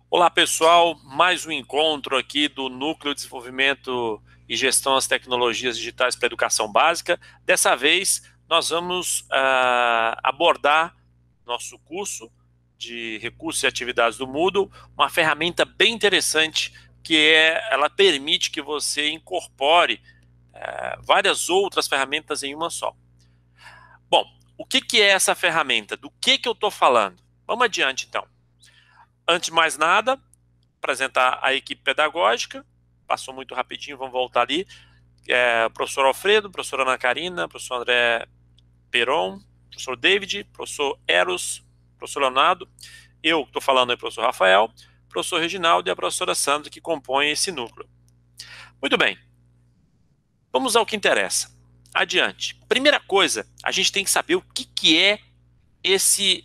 Olá pessoal, mais um encontro aqui do Núcleo de Desenvolvimento e Gestão das Tecnologias Digitais para a Educação Básica. Dessa vez nós vamos abordar nosso curso de recursos e atividades do Moodle, uma ferramenta bem interessante ela permite que você incorpore várias outras ferramentas em uma só. Bom, o que é essa ferramenta? Do que eu estou falando? Vamos adiante então. Antes de mais nada, apresentar a equipe pedagógica. Passou muito rapidinho, vamos voltar ali. Professor Alfredo, professora Ana Karina, professor André Peron, professor David, professor Eros, professor Leonardo, eu que estou falando aí, professor Rafael, professor Reginaldo e a professora Sandra, que compõem esse núcleo. Muito bem, vamos ao que interessa. Adiante. Primeira coisa, a gente tem que saber o que é esse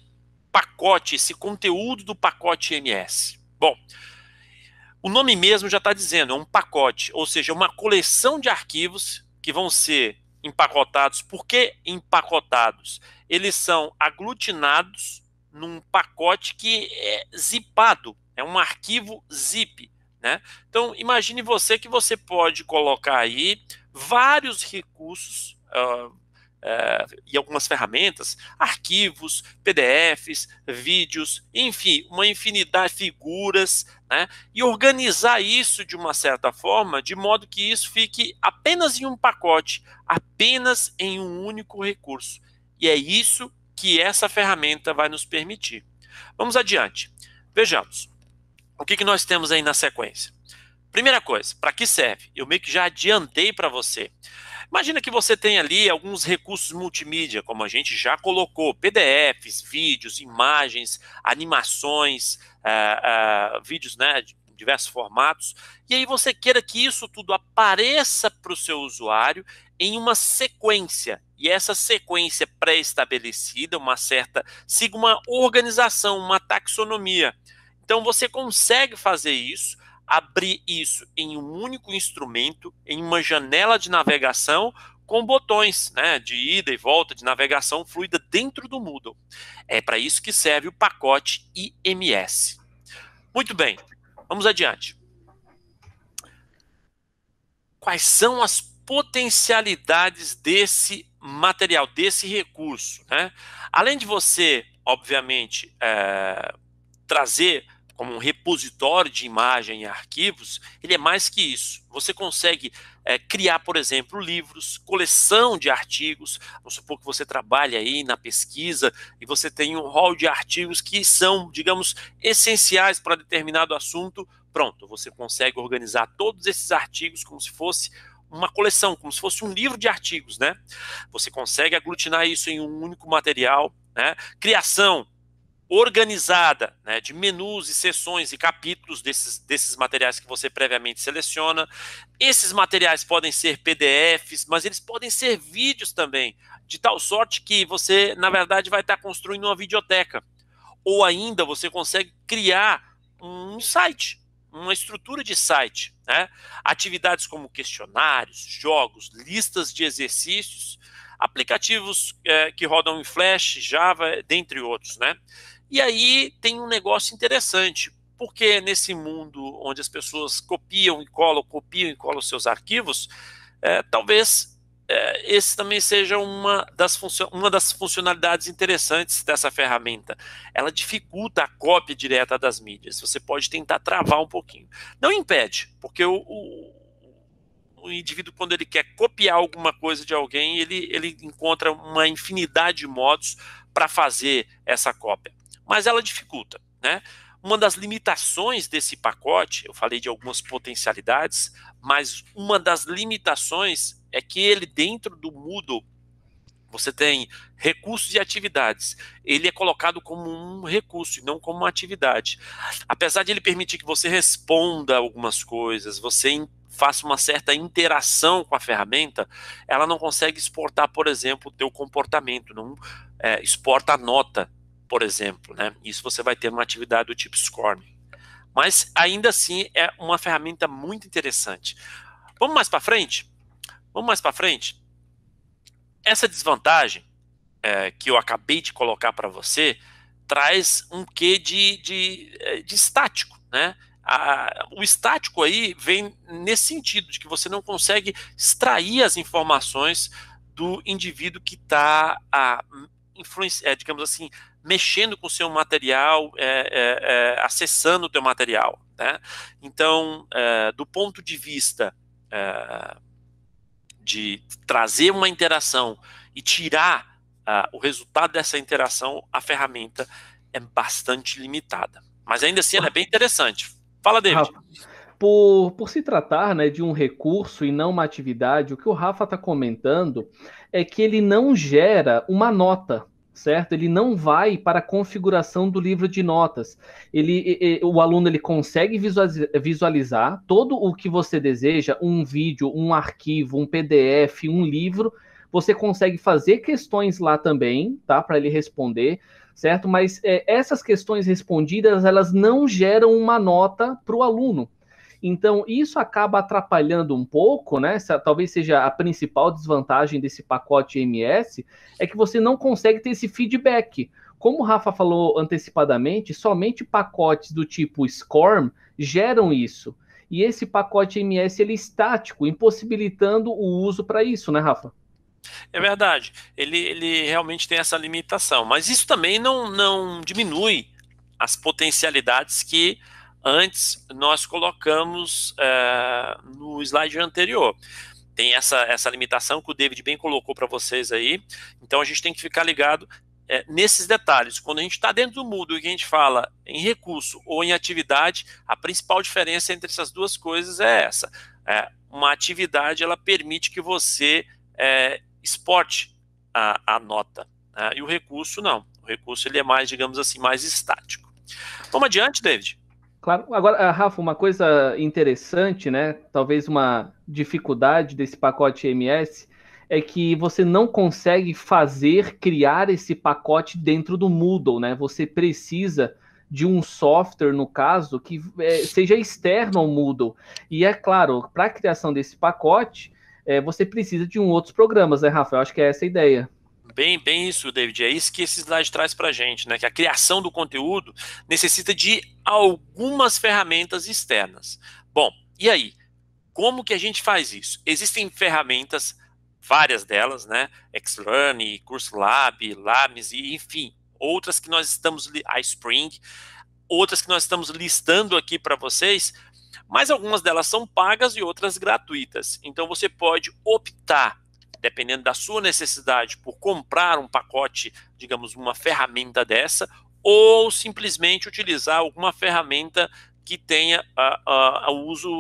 pacote, esse conteúdo do pacote MS. Bom, o nome mesmo já está dizendo, é um pacote, ou seja, uma coleção de arquivos que vão ser empacotados. Por que empacotados? Eles são aglutinados num pacote que é zipado, é um arquivo zip, né? Então, imagine você que você pode colocar aí vários recursos e algumas ferramentas, arquivos, PDFs, vídeos, enfim, uma infinidade de figuras, né? E organizar isso de uma certa forma, de modo que isso fique apenas em um pacote, apenas em um único recurso. E é isso que essa ferramenta vai nos permitir. Vamos adiante. Vejamos. O que nós temos aí na sequência? Primeira coisa, para que serve? Eu meio que já adiantei para você. Imagina que você tem ali alguns recursos multimídia, como a gente já colocou, PDFs, vídeos, imagens, animações, vídeos, né, de diversos formatos, e aí você queira que isso tudo apareça para o seu usuário em uma sequência, e essa sequência pré-estabelecida, siga uma organização, uma taxonomia. Então você consegue fazer isso, abrir isso em um único instrumento, em uma janela de navegação com botões, né, de ida e volta, de navegação fluida dentro do Moodle. É para isso que serve o pacote IMS. Muito bem, vamos adiante. Quais são as potencialidades desse material, desse recurso, né? Além de você, obviamente, trazer como um repositório de imagem e arquivos, ele é mais que isso. Você consegue criar, por exemplo, livros, coleção de artigos. Vamos supor que você trabalha aí na pesquisa e você tem um rol de artigos que são, digamos, essenciais para determinado assunto. Pronto, você consegue organizar todos esses artigos como se fosse uma coleção, como se fosse um livro de artigos, né? Você consegue aglutinar isso em um único material, né? Criação organizada, né, de menus e seções e capítulos desses materiais que você previamente seleciona. Esses materiais podem ser PDFs, mas eles podem ser vídeos também, de tal sorte que você, na verdade, vai estar construindo uma videoteca. Ou ainda você consegue criar um site, uma estrutura de site, né? Atividades como questionários, jogos, listas de exercícios, aplicativos que rodam em Flash, Java, dentre outros, né? E aí tem um negócio interessante, porque nesse mundo onde as pessoas copiam e colam seus arquivos, talvez esse também seja uma das funcionalidades interessantes dessa ferramenta. Ela dificulta a cópia direta das mídias. Você pode tentar travar um pouquinho. Não impede, porque o indivíduo, quando ele quer copiar alguma coisa de alguém, ele encontra uma infinidade de modos para fazer essa cópia. Mas ela dificulta, né? Uma das limitações desse pacote, eu falei de algumas potencialidades, mas uma das limitações é que ele, dentro do Moodle, você tem recursos e atividades. Ele é colocado como um recurso e não como uma atividade. Apesar de ele permitir que você responda algumas coisas, você faça uma certa interação com a ferramenta, ela não consegue exportar, por exemplo, o teu comportamento, não exporta a nota, por exemplo, né? Isso você vai ter uma atividade do tipo Score. Mas ainda assim é uma ferramenta muito interessante. Vamos mais para frente? Vamos mais para frente? Essa desvantagem que eu acabei de colocar para você traz um quê de estático, né? O estático aí vem nesse sentido, de que você não consegue extrair as informações do indivíduo que está, digamos assim, mexendo com o seu material, acessando o teu material, né? Então, do ponto de vista de trazer uma interação e tirar o resultado dessa interação, a ferramenta é bastante limitada. Mas ainda assim ela é bem interessante. Fala, David. Rafa, por se tratar, né, de um recurso e não uma atividade, o que o Rafa está comentando é que ele não gera uma nota, certo? Ele não vai para a configuração do livro de notas. O aluno ele consegue visualizar todo o que você deseja, um vídeo, um arquivo, um PDF, um livro. Você consegue fazer questões lá também, tá? Para ele responder, certo? Mas essas questões respondidas, elas não geram uma nota para o aluno. Então, isso acaba atrapalhando um pouco, né? Talvez seja a principal desvantagem desse pacote MS, é que você não consegue ter esse feedback. Como o Rafa falou antecipadamente, somente pacotes do tipo SCORM geram isso. E esse pacote MS ele é estático, impossibilitando o uso para isso, né, Rafa? É verdade, ele realmente tem essa limitação, mas isso também não diminui as potencialidades que antes nós colocamos no slide anterior. Tem essa limitação que o David bem colocou para vocês aí, então a gente tem que ficar ligado nesses detalhes. Quando a gente está dentro do Moodle e a gente fala em recurso ou em atividade, a principal diferença entre essas duas coisas é essa. Uma atividade, ela permite que você exporte a nota, né? E o recurso não. O recurso ele é mais, digamos assim, mais estático. Vamos adiante, David? Claro. Agora, Rafa, uma coisa interessante, né? Talvez uma dificuldade desse pacote MS é que você não consegue criar esse pacote dentro do Moodle, né? Você precisa de um software, no caso, que seja externo ao Moodle. E é claro, para a criação desse pacote, você precisa de outros programas, né, Rafa? Eu acho que é essa a ideia. Bem isso, David. É isso que esse slide traz para a gente, né? Que a criação do conteúdo necessita de algumas ferramentas externas. Bom, e aí? Como que a gente faz isso? Existem ferramentas, várias delas, né? Xlearn, CurseLab, Labs e enfim, outras que nós estamos, a Spring, outras que nós estamos listando aqui para vocês, mas algumas delas são pagas e outras gratuitas. Então você pode optar, dependendo da sua necessidade, por comprar um pacote, digamos, uma ferramenta dessa, ou simplesmente utilizar alguma ferramenta que tenha o uso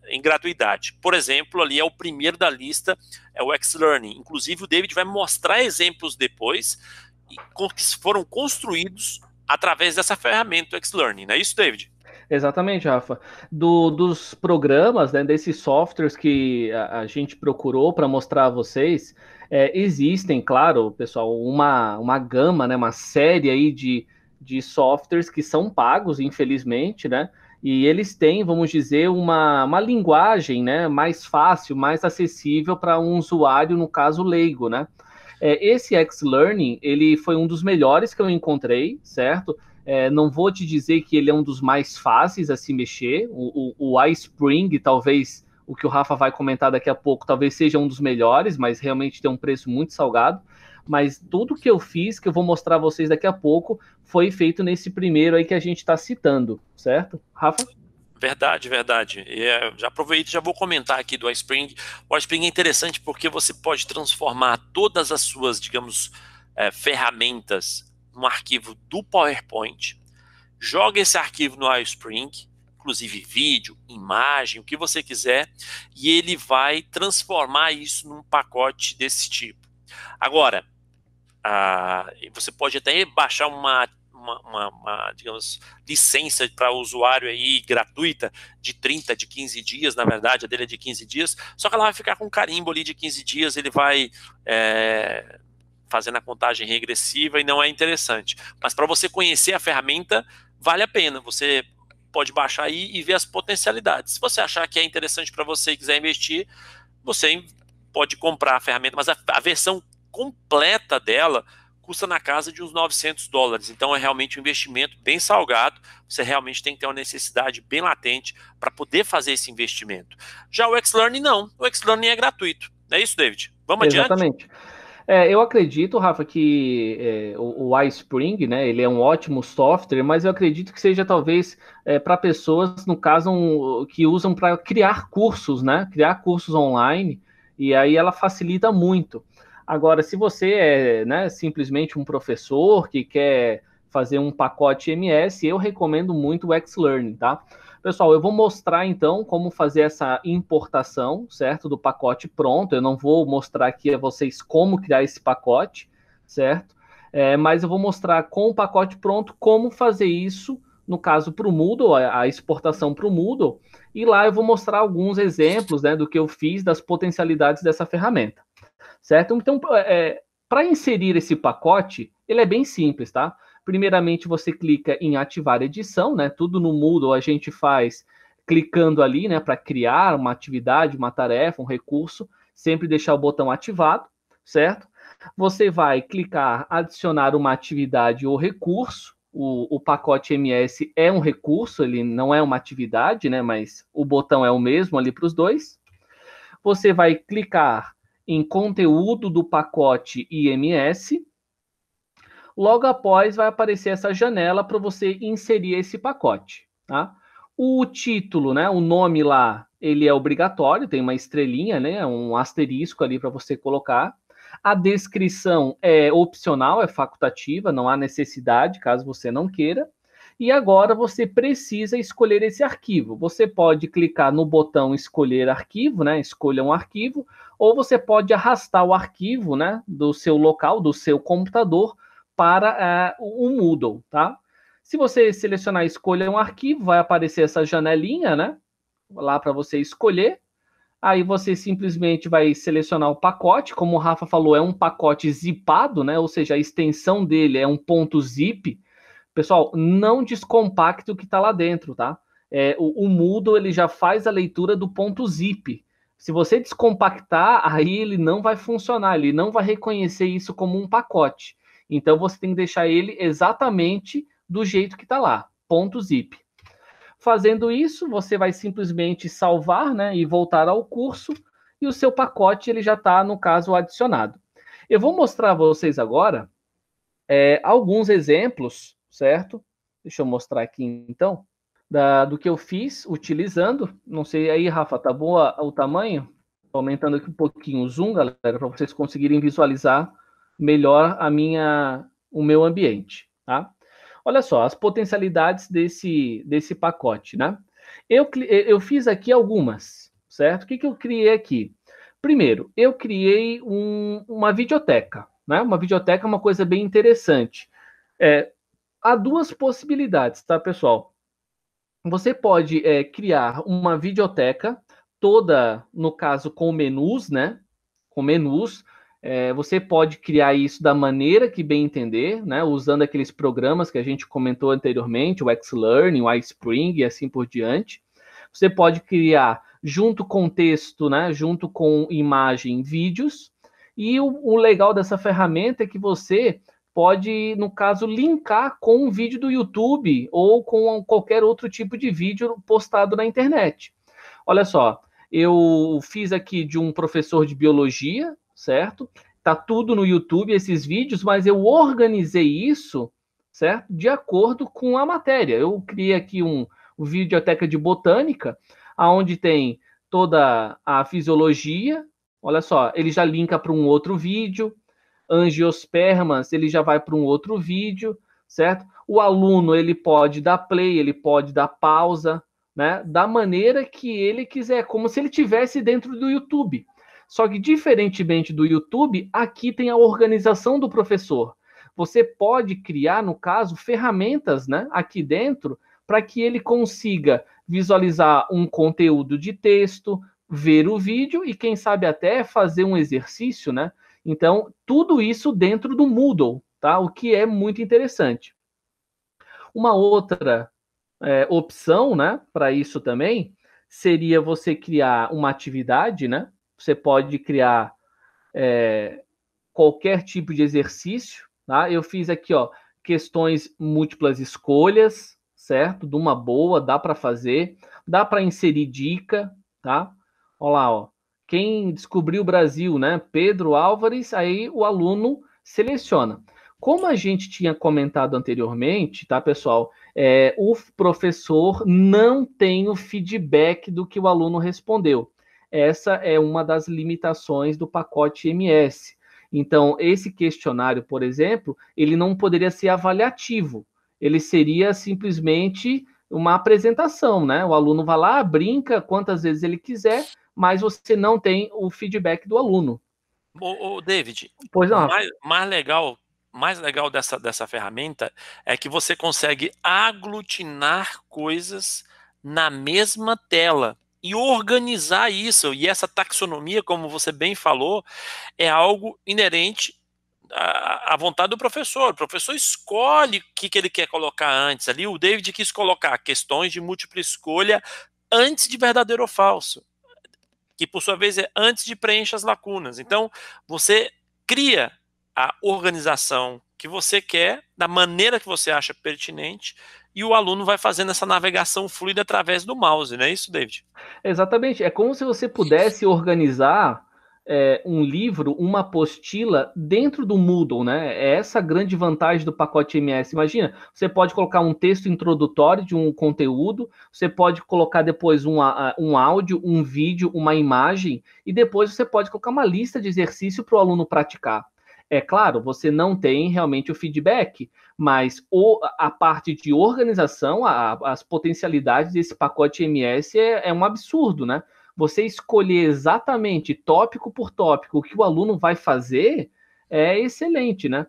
em gratuidade. Por exemplo, ali é o primeiro da lista, é o Xlearning. Inclusive, o David vai mostrar exemplos depois que foram construídos através dessa ferramenta, o Xlearning. Não é isso, David? Exatamente, Rafa. Dos programas, né, desses softwares que a gente procurou para mostrar a vocês, existem, claro, pessoal, uma gama, né, uma série aí de softwares que são pagos, infelizmente, né? E eles têm, vamos dizer, uma linguagem, né, mais fácil, mais acessível para um usuário, no caso leigo, né? Esse Xlearning, ele foi um dos melhores que eu encontrei, certo? Não vou te dizer que ele é um dos mais fáceis a se mexer. O iSpring, talvez, o que o Rafa vai comentar daqui a pouco, talvez seja um dos melhores, mas realmente tem um preço muito salgado. Mas tudo que eu fiz, que eu vou mostrar a vocês daqui a pouco, foi feito nesse primeiro aí que a gente está citando, certo? Rafa? Verdade, verdade. Já aproveito e já vou comentar aqui do iSpring. O iSpring é interessante porque você pode transformar todas as suas, digamos, ferramentas num arquivo do PowerPoint, joga esse arquivo no iSpring, inclusive vídeo, imagem, o que você quiser, e ele vai transformar isso num pacote desse tipo. Agora, você pode até baixar uma, digamos, licença para o usuário aí gratuita de 30, de 15 dias, na verdade, a dele é de 15 dias, só que ela vai ficar com um carimbo ali de 15 dias, ele vai fazendo a contagem regressiva e não é interessante. Mas para você conhecer a ferramenta, vale a pena, você pode baixar aí e ver as potencialidades. Se você achar que é interessante para você e quiser investir, você pode comprar a ferramenta, mas a versão completa dela custa na casa de uns $900. Então é realmente um investimento bem salgado. Você realmente tem que ter uma necessidade bem latente para poder fazer esse investimento. Já o Xlearning não. O Xlearning é gratuito. Não é isso, David? Vamos adiante? Exatamente. Eu acredito, Rafa, que o iSpring, né, ele é um ótimo software, mas eu acredito que seja talvez para pessoas, no caso, que usam para criar cursos, né, criar cursos online, e aí ela facilita muito. Agora, se você é, né, simplesmente um professor que quer fazer um pacote MS, eu recomendo muito o Xlearning, tá? Pessoal, eu vou mostrar então como fazer essa importação, certo? Do pacote pronto. Eu não vou mostrar aqui a vocês como criar esse pacote, certo? Mas eu vou mostrar com o pacote pronto como fazer isso, no caso para o Moodle, a exportação para o Moodle. E lá eu vou mostrar alguns exemplos, né, do que eu fiz, das potencialidades dessa ferramenta, certo? Então, para inserir esse pacote, ele é bem simples, tá? Primeiramente, você clica em ativar edição, né? Tudo no Moodle a gente faz clicando ali, né? Para criar uma atividade, uma tarefa, um recurso, sempre deixar o botão ativado, certo? Você vai clicar adicionar uma atividade ou recurso. O pacote MS é um recurso, ele não é uma atividade, né? Mas o botão é o mesmo ali para os dois. Você vai clicar em conteúdo do pacote IMS. Logo após vai aparecer essa janela para você inserir esse pacote, tá? O título, né, o nome lá, ele é obrigatório, tem uma estrelinha, né, um asterisco ali para você colocar. A descrição é opcional, é facultativa, não há necessidade, caso você não queira. E agora você precisa escolher esse arquivo. Você pode clicar no botão escolher arquivo, né, escolha um arquivo, ou você pode arrastar o arquivo, né, do seu local, do seu computador, para o Moodle, tá? Se você selecionar escolha um arquivo, vai aparecer essa janelinha, né? Lá para você escolher. Aí você simplesmente vai selecionar o pacote, como o Rafa falou, é um pacote zipado, né? Ou seja, a extensão dele é um ponto .zip. Pessoal, não descompacte o que está lá dentro, tá? O Moodle ele já faz a leitura do ponto .zip. Se você descompactar, aí ele não vai funcionar, ele não vai reconhecer isso como um pacote. Então, você tem que deixar ele exatamente do jeito que está lá, ponto .zip. Fazendo isso, você vai simplesmente salvar, né, e voltar ao curso, e o seu pacote ele já está, no caso, adicionado. Eu vou mostrar a vocês agora alguns exemplos, certo? Deixa eu mostrar aqui, então, do que eu fiz utilizando. Não sei aí, Rafa, tá boa o tamanho? Tô aumentando aqui um pouquinho o zoom, galera, para vocês conseguirem visualizar melhor o meu ambiente, tá? Olha só, as potencialidades desse pacote, né? Eu fiz aqui algumas, certo? O que eu criei aqui? Primeiro, eu criei uma videoteca, né? Uma videoteca é uma coisa bem interessante. Há duas possibilidades, tá, pessoal? Você pode criar uma videoteca toda, no caso, com menus, né? Com menus. Você pode criar isso da maneira que bem entender, né? Usando aqueles programas que a gente comentou anteriormente, o Xlearning, o iSpring e assim por diante. Você pode criar junto com texto, né? Junto com imagem, vídeos. E o legal dessa ferramenta é que você pode, no caso, linkar com um vídeo do YouTube ou com qualquer outro tipo de vídeo postado na internet. Olha só, eu fiz aqui de um professor de biologia, certo? Tá tudo no YouTube, esses vídeos, mas eu organizei isso, certo? De acordo com a matéria. Eu criei aqui uma videoteca de botânica, onde tem toda a fisiologia. Olha só, ele já linka para um outro vídeo. Angiospermas, ele já vai para um outro vídeo, certo? O aluno, ele pode dar play, ele pode dar pausa, né? Da maneira que ele quiser, como se ele tivesse dentro do YouTube. Só que, diferentemente do YouTube, aqui tem a organização do professor. Você pode criar, no caso, ferramentas, né, aqui dentro, para que ele consiga visualizar um conteúdo de texto, ver o vídeo e, quem sabe, até fazer um exercício, né? Então, tudo isso dentro do Moodle, tá? O que é muito interessante. Uma outra opção, né, para isso também, seria você criar uma atividade, né? Você pode criar qualquer tipo de exercício, tá? Eu fiz aqui, ó, questões múltiplas escolhas, certo? De uma boa, dá para fazer, dá para inserir dica, tá? Olha lá, ó. Quem descobriu o Brasil, né? Pedro Álvares, aí o aluno seleciona. Como a gente tinha comentado anteriormente, tá, pessoal? O professor não tem o feedback do que o aluno respondeu. Essa é uma das limitações do pacote MS. Então, esse questionário, por exemplo, ele não poderia ser avaliativo. Ele seria simplesmente uma apresentação, né? O aluno vai lá, brinca quantas vezes ele quiser, mas você não tem o feedback do aluno. Ô, David, Pois o não. mais legal dessa ferramenta é que você consegue aglutinar coisas na mesma tela e organizar isso. E essa taxonomia, como você bem falou, é algo inerente à vontade do professor. O professor escolhe o que ele quer colocar antes. Ali o David quis colocar questões de múltipla escolha antes de verdadeiro ou falso, que por sua vez é antes de preencher as lacunas. Então, você cria a organização que você quer, da maneira que você acha pertinente, e o aluno vai fazendo essa navegação fluida através do mouse, não é isso, David? Exatamente. É como se você pudesse organizar um livro, uma apostila dentro do Moodle, né? É essa a grande vantagem do pacote MS. Imagina, você pode colocar um texto introdutório de um conteúdo, você pode colocar depois um áudio, um vídeo, uma imagem, e depois você pode colocar uma lista de exercício para o aluno praticar. É claro, você não tem realmente o feedback, mas a parte de organização, as potencialidades desse pacote MS é um absurdo, né? Você escolher exatamente tópico por tópico o que o aluno vai fazer é excelente, né?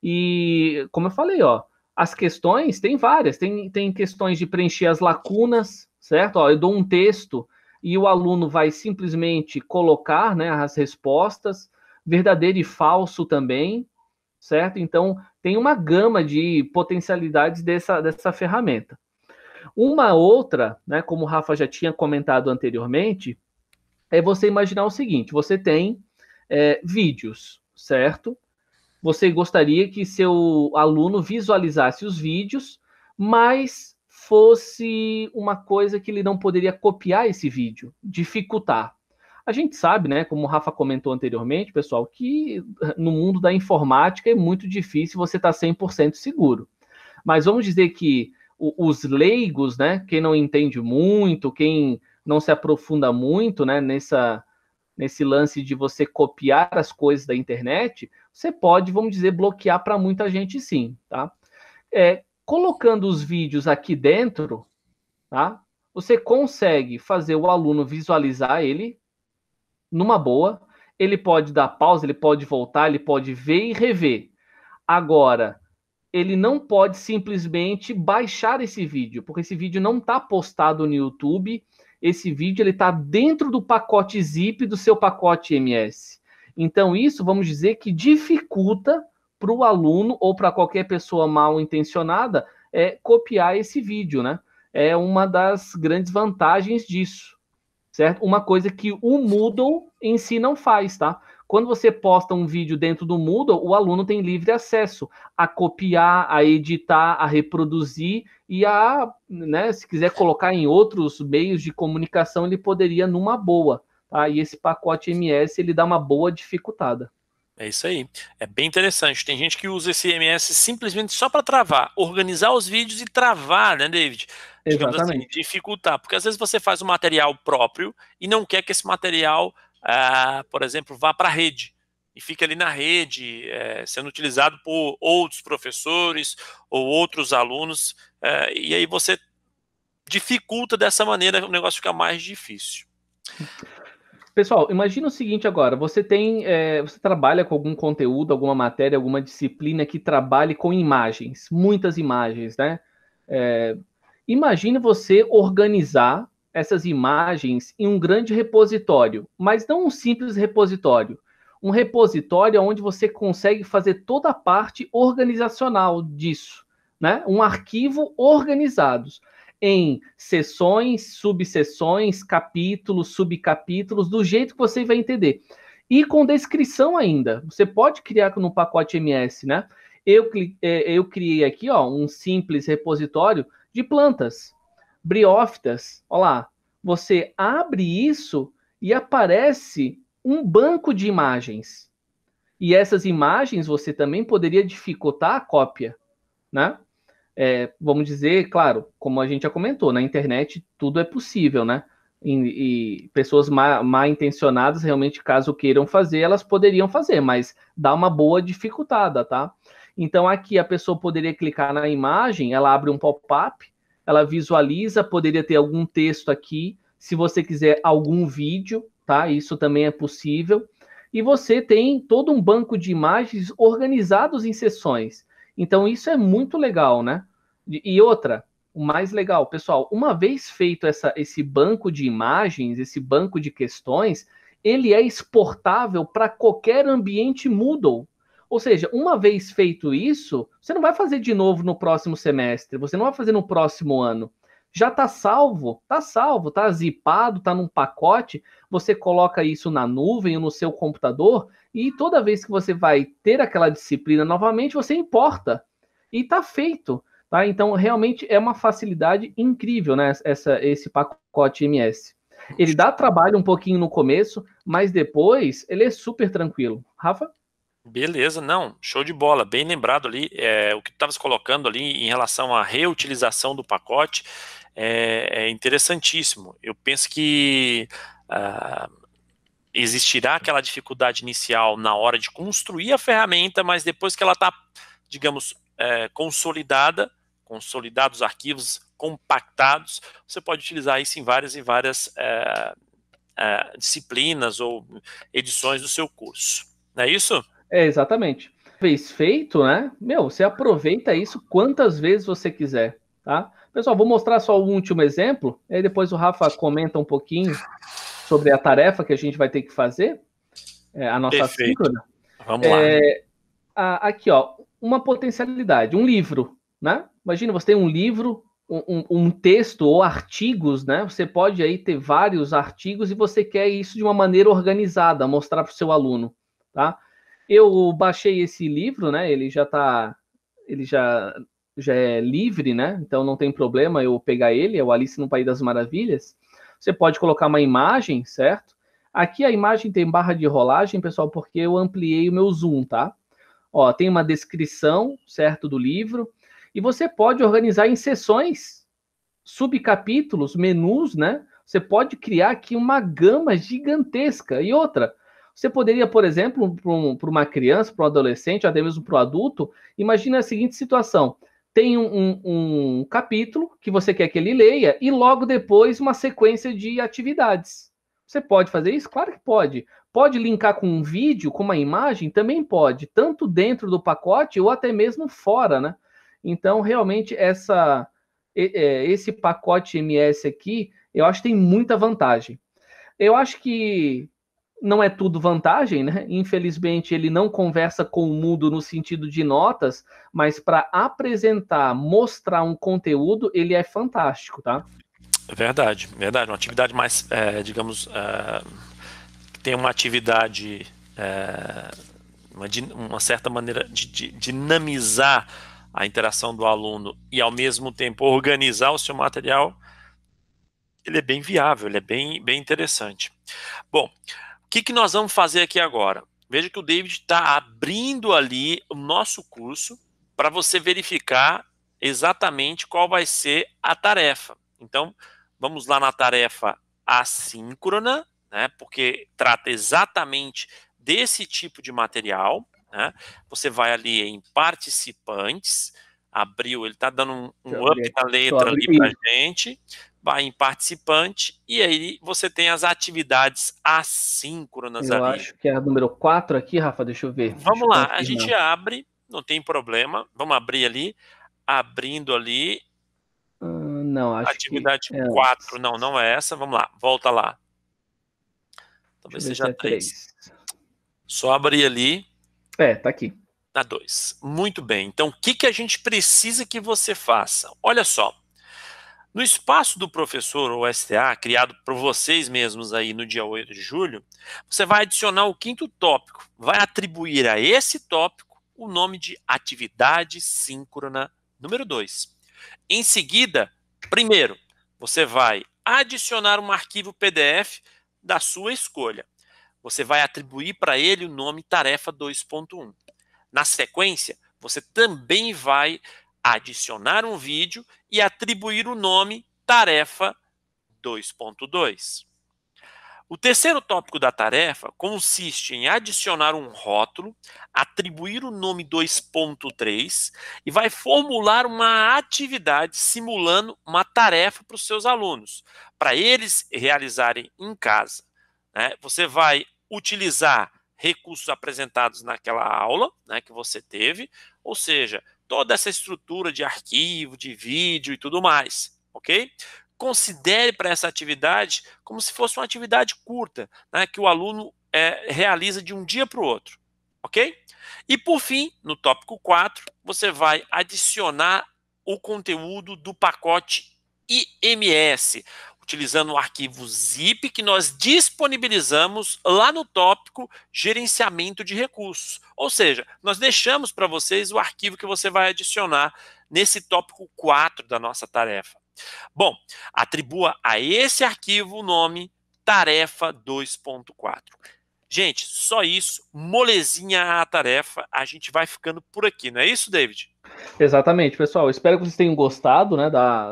E como eu falei, ó, as questões tem várias, tem questões de preencher as lacunas, certo? Ó, eu dou um texto e o aluno vai simplesmente colocar, né, as respostas, verdadeiro e falso também, certo? Então, tem uma gama de potencialidades dessa ferramenta. Uma outra, né, como o Rafa já tinha comentado anteriormente, é você imaginar o seguinte: você tem vídeos, certo? Você gostaria que seu aluno visualizasse os vídeos, mas fosse uma coisa que ele não poderia copiar esse vídeo, dificultar. A gente sabe, né, como o Rafa comentou anteriormente, pessoal, que no mundo da informática é muito difícil você estar 100% seguro. Mas vamos dizer que os leigos, né, quem não entende muito, quem não se aprofunda muito, né, nesse lance de você copiar as coisas da internet, você pode, vamos dizer, bloquear para muita gente sim, tá? Colocando os vídeos aqui dentro, tá? Você consegue fazer o aluno visualizar ele numa boa, ele pode dar pausa, ele pode voltar, ele pode ver e rever. Agora, ele não pode simplesmente baixar esse vídeo, porque esse vídeo não está postado no YouTube, esse vídeo está dentro do pacote zip do seu pacote MS. Então, isso, vamos dizer, que dificulta para o aluno ou para qualquer pessoa mal intencionada copiar esse vídeo, né? É uma das grandes vantagens disso, certo? Uma coisa que o Moodle em si não faz, tá? Quando você posta um vídeo dentro do Moodle, o aluno tem livre acesso a copiar, a editar, a reproduzir e né, se quiser colocar em outros meios de comunicação, ele poderia numa boa, tá? E esse pacote MS, ele dá uma boa dificultada. É isso aí. É bem interessante. Tem gente que usa esse MS simplesmente só para travar, organizar os vídeos e travar, né, David? Digamos assim, Exatamente. dificultar. Porque às vezes você faz um material próprio e não quer que esse material, por exemplo, vá para a rede. E fica ali na rede, sendo utilizado por outros professores ou outros alunos. E aí você dificulta dessa maneira, o negócio fica mais difícil. Pessoal, imagina o seguinte agora: você você trabalha com algum conteúdo, alguma matéria, alguma disciplina que trabalhe com imagens, muitas imagens, né? Imagine você organizar essas imagens em um grande repositório, mas não um simples repositório. Um repositório onde você consegue fazer toda a parte organizacional disso, né? Um arquivo organizados em seções, subseções, capítulos, subcapítulos, do jeito que você vai entender. E com descrição ainda. Você pode criar no pacote MS, né? Eu criei aqui, ó, um simples repositório de plantas, briófitas. Olha lá, você abre isso e aparece um banco de imagens. E essas imagens você também poderia dificultar a cópia, né? Vamos dizer, claro, como a gente já comentou, na internet tudo é possível, né? E pessoas mal intencionadas, realmente, caso queiram fazer, elas poderiam fazer, mas dá uma boa dificultada, tá? Então, aqui a pessoa poderia clicar na imagem, ela abre um pop-up, ela visualiza, poderia ter algum texto aqui, se você quiser algum vídeo, tá? Isso também é possível. E você tem todo um banco de imagens organizados em seções. Então, isso é muito legal, né? E outra, o mais legal, pessoal, uma vez feito esse banco de imagens, esse banco de questões, ele é exportável para qualquer ambiente Moodle. Ou seja, uma vez feito isso, você não vai fazer de novo no próximo semestre, você não vai fazer no próximo ano. Já está salvo, está zipado, está num pacote, você coloca isso na nuvem ou no seu computador, e toda vez que você vai ter aquela disciplina novamente, você importa. E está feito. Tá? Então, realmente é uma facilidade incrível, né? Esse pacote MS. Ele dá trabalho um pouquinho no começo, mas depois ele é super tranquilo. Rafa? Beleza, não, show de bola, bem lembrado ali, o que tu estavas colocando ali em relação à reutilização do pacote é interessantíssimo. Eu penso que existirá aquela dificuldade inicial na hora de construir a ferramenta, mas depois que ela está, digamos, consolidada, consolidados os arquivos compactados, você pode utilizar isso em várias e várias disciplinas ou edições do seu curso. Não é isso? Exatamente. Vez feito, né? Você aproveita isso quantas vezes você quiser, tá? Pessoal, vou mostrar só um último exemplo, aí depois o Rafa comenta um pouquinho sobre a tarefa que a gente vai ter que fazer, a nossa síncrona. Vamos lá. Aqui, ó, uma potencialidade, um livro, né? Imagina, você tem um livro, um texto ou artigos, né? Você pode aí ter vários artigos e você quer isso de uma maneira organizada, mostrar para o seu aluno, tá? Eu baixei esse livro, né? Ele já é livre, né? Então não tem problema eu pegar ele, é o Alice no País das Maravilhas. Você pode colocar uma imagem, certo? Aqui a imagem tem barra de rolagem, pessoal, porque eu ampliei o meu zoom, tá? Ó, tem uma descrição, certo, do livro, e você pode organizar em seções, subcapítulos, menus, né? Você pode criar aqui uma gama gigantesca. E outra, você poderia, por exemplo, para uma criança, para um adolescente, até mesmo para o adulto, imagina a seguinte situação: tem um capítulo que você quer que ele leia e logo depois uma sequência de atividades. Você pode fazer isso? Claro que pode. Pode linkar com um vídeo, com uma imagem? Também pode, tanto dentro do pacote ou até mesmo fora, né? Então, realmente, esse pacote MS aqui, eu acho que tem muita vantagem. Eu acho que não é tudo vantagem, né? Infelizmente, ele não conversa com o mundo no sentido de notas, mas para apresentar, mostrar um conteúdo, ele é fantástico, tá? Verdade, verdade. Uma atividade mais, digamos, tem uma atividade, uma certa maneira de dinamizar a interação do aluno e, ao mesmo tempo, organizar o seu material. Ele é bem viável, ele é bem interessante. Bom, o que nós vamos fazer aqui agora? Veja que o David está abrindo ali o nosso curso para você verificar exatamente qual vai ser a tarefa. Então, vamos lá na tarefa assíncrona, né, porque trata exatamente desse tipo de material. Né? Você vai ali em participantes, abriu, ele está dando um up na letra ali para a gente, vai em participante, e aí você tem as atividades assíncronas ali. Eu acho que é a número 4 aqui, Rafa, deixa eu ver. Vamos lá, a gente abre, não tem problema, vamos abrir ali, abrindo ali. Não, acho atividade 4, não é essa, vamos lá, volta lá. Talvez seja 3. Só abrir ali. Tá aqui. Na 2. Muito bem, então o que a gente precisa que você faça? Olha só, no espaço do professor, ou STA, criado por vocês mesmos aí no dia 8 de julho, você vai adicionar o 5º tópico, vai atribuir a esse tópico o nome de atividade síncrona número 2. Em seguida, primeiro, você vai adicionar um arquivo PDF da sua escolha. Você vai atribuir para ele o nome tarefa 2.1. Na sequência, você também vai adicionar um vídeo e atribuir o nome tarefa 2.2. O terceiro tópico da tarefa consiste em adicionar um rótulo, atribuir o nome 2.3 e vai formular uma atividade simulando uma tarefa para os seus alunos, para eles realizarem em casa, né? Você vai utilizar recursos apresentados naquela aula, né, que você teve, ou seja, toda essa estrutura de arquivo, de vídeo e tudo mais, ok? Considere para essa atividade como se fosse uma atividade curta, né, que o aluno realiza de um dia para o outro, ok? E por fim, no tópico 4, você vai adicionar o conteúdo do pacote IMS, utilizando o arquivo zip que nós disponibilizamos lá no tópico gerenciamento de recursos. Ou seja, nós deixamos para vocês o arquivo que você vai adicionar nesse tópico 4 da nossa tarefa. Bom, atribua a esse arquivo o nome tarefa 2.4. Gente, só isso, molezinha a tarefa, a gente vai ficando por aqui, não é isso, David? Exatamente, pessoal. Espero que vocês tenham gostado, né,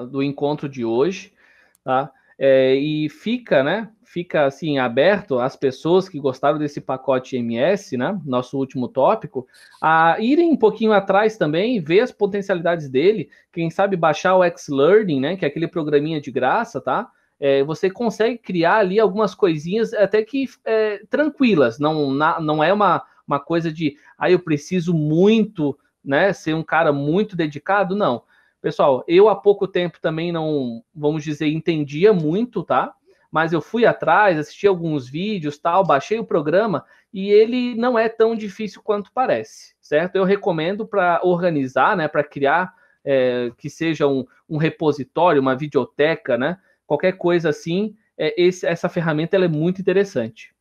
do encontro de hoje, tá? E fica, né? Fica assim aberto às pessoas que gostaram desse pacote MS, né? Nosso último tópico, a irem um pouquinho atrás também, ver as potencialidades dele. Quem sabe baixar o X-Learning, né? Que é aquele programinha de graça, tá? Você consegue criar ali algumas coisinhas até que tranquilas. Não é uma coisa de, eu preciso muito, né? Ser um cara muito dedicado, não. Pessoal, eu há pouco tempo também não, vamos dizer, entendia muito, tá? Mas eu fui atrás, assisti alguns vídeos, tal, baixei o programa e ele não é tão difícil quanto parece, certo? Eu recomendo para organizar, né? Para criar que seja um repositório, uma videoteca, né? Qualquer coisa assim, essa ferramenta ela é muito interessante.